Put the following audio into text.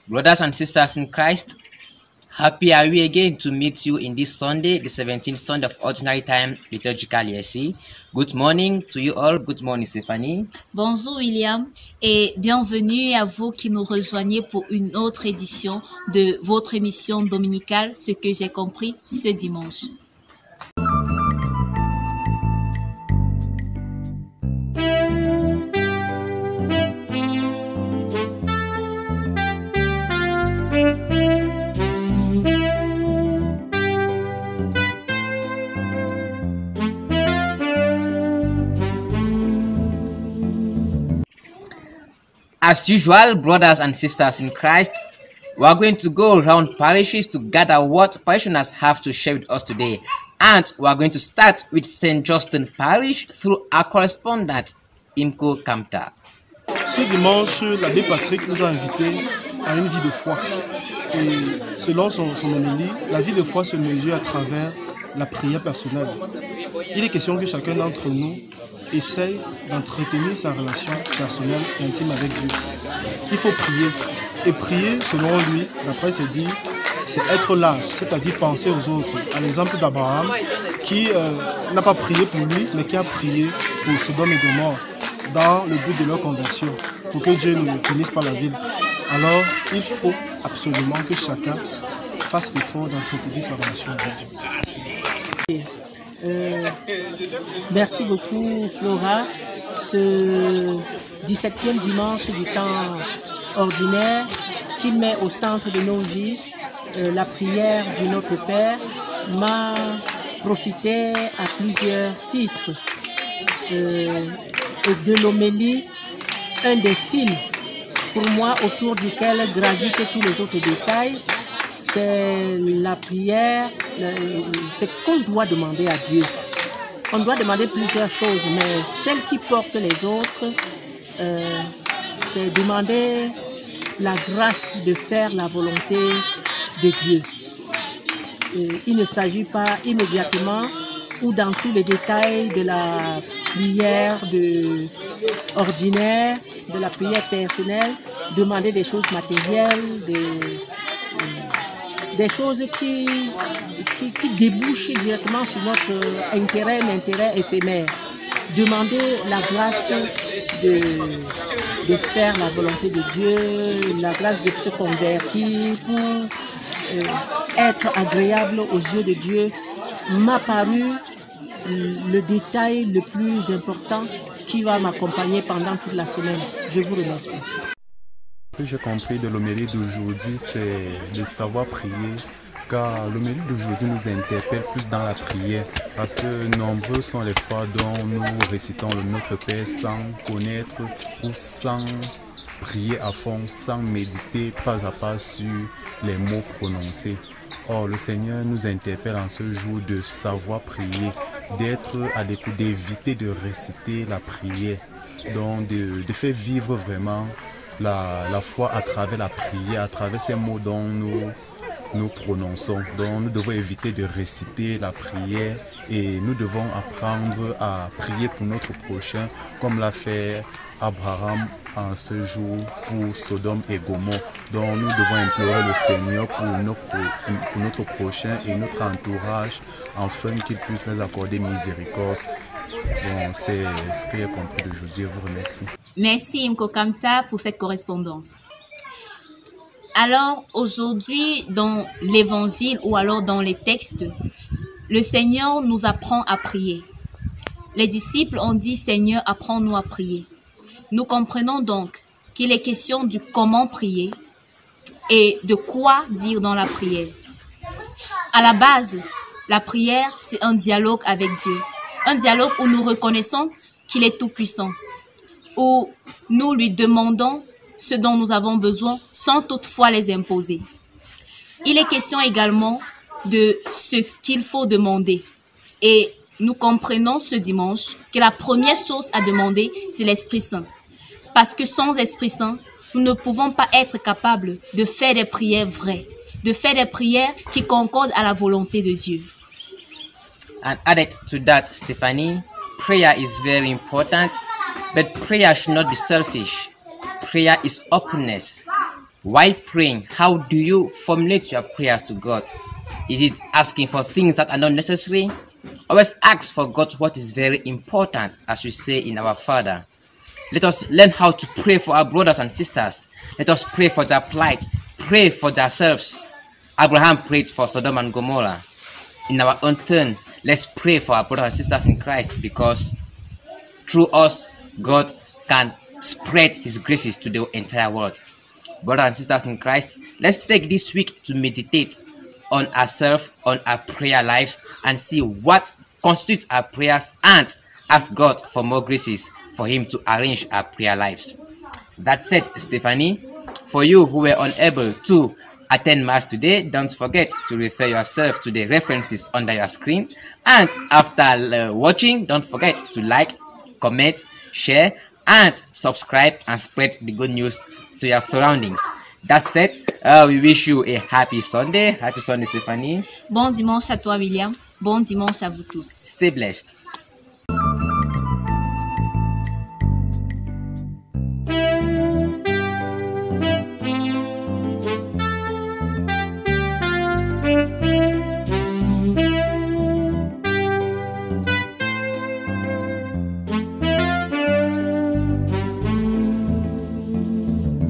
Brothers and sisters in Christ, happy are we again to meet you in this Sunday, the 17th Sunday of Ordinary Time Liturgical Year C. Good morning to you all. Good morning, Stephanie. Bonjour, William, et bienvenue à vous qui nous rejoignez pour une autre édition de votre émission dominicale, Ce que j'ai compris ce dimanche. As usual, brothers and sisters in Christ, we are going to go around parishes to gather what parishioners have to share with us today. And we are going to start with St. Justin Parish through our correspondent, Imko Kamta. Ce dimanche, l'abbé Patrick nous a invités à une vie de foi. Et selon son homélie, la vie de foi se mesure à travers la prière personnelle. Il est question que chacun d'entre nous essaye d'entretenir sa relation personnelle et intime avec Dieu. Il faut prier. Et prier, selon lui, d'après ses dires, c'est être lâche, c'est-à-dire penser aux autres. À l'exemple d'Abraham, qui n'a pas prié pour lui, mais qui a prié pour Sodome et Gomorrhe, dans le but de leur conversion, pour que Dieu ne punisse pas la ville. Alors, il faut absolument que chacun fasse l'effort d'entretenir sa relation avec Dieu. Merci. Merci beaucoup Flora. Ce 17e dimanche du temps ordinaire qui met au centre de nos vies la prière du Notre Père m'a profité à plusieurs titres. Et de l'homélie, un des fils pour moi autour duquel gravitent tous les autres détails, c'est la prière, c'est qu'on doit demander à Dieu. On doit demander plusieurs choses, mais celle qui porte les autres, c'est demander la grâce de faire la volonté de Dieu. Il ne s'agit pas immédiatement ou dans tous les détails de la prière ordinaire, de la prière personnelle, demander des choses matérielles, des choses qui débouchent directement sur notre intérêt, un intérêt éphémère. Demander la grâce de faire la volonté de Dieu, la grâce de se convertir pour être agréable aux yeux de Dieu, m'a paru le détail le plus important qui va m'accompagner pendant toute la semaine. Je vous remercie. Ce que j'ai compris de l'homélie d'aujourd'hui, c'est de savoir prier, car l'homélie d'aujourd'hui nous interpelle plus dans la prière, parce que nombreux sont les fois dont nous récitons le Notre Père sans connaître ou sans prier à fond, sans méditer pas à pas sur les mots prononcés. Or, le Seigneur nous interpelle en ce jour de savoir prier, d'être à l'écoute, d'éviter de réciter la prière, donc de faire vivre vraiment la foi à travers la prière, à travers ces mots dont nous prononçons. Donc nous devons éviter de réciter la prière et nous devons apprendre à prier pour notre prochain, comme l'a fait Abraham en ce jour pour Sodome et Gomorrhe. Donc nous devons implorer le Seigneur pour notre prochain et notre entourage, afin qu'il puisse nous accorder miséricorde. Bon, c'est ce que j'ai compris d'aujourd'hui. Je vous remercie. Merci Imko Kamta pour cette correspondance. Alors aujourd'hui, dans l'évangile ou alors dans les textes, le Seigneur nous apprend à prier. Les disciples ont dit « Seigneur, apprends-nous à prier ». Nous comprenons donc qu'il est question du comment prier et de quoi dire dans la prière. À la base, la prière, c'est un dialogue avec Dieu. Un dialogue où nous reconnaissons qu'il est tout-puissant, où nous lui demandons ce dont nous avons besoin sans toutefois les imposer. Il est question également de ce qu'il faut demander. Et nous comprenons ce dimanche que la première chose à demander, c'est l'Esprit Saint. Parce que sans Esprit Saint, nous ne pouvons pas être capables de faire des prières vraies, de faire des prières qui concordent à la volonté de Dieu. And added to that, Stephanie, prayer is very important, but prayer should not be selfish. Prayer is openness. While praying, how do you formulate your prayers to God? Is it asking for things that are not necessary? Always ask for God what is very important, as we say in our Father. Let us learn how to pray for our brothers and sisters. Let us pray for their plight, pray for themselves. Abraham prayed for Sodom and Gomorrah. In our own turn, let's pray for our brothers and sisters in Christ, because through us, God can spread His graces to the entire world. Brothers and sisters in Christ, let's take this week to meditate on ourselves, on our prayer lives, and see what constitutes our prayers, and ask God for more graces for Him to arrange our prayer lives. That said, Stephanie, for you who were unable to attend Mass today, don't forget to refer yourself to the references under your screen. And after watching, don't forget to like, comment, share, and subscribe and spread the good news to your surroundings. That's it. We wish you a happy Sunday. Happy Sunday, Stephanie. Bon dimanche à toi, William. Bon dimanche à vous tous. Stay blessed.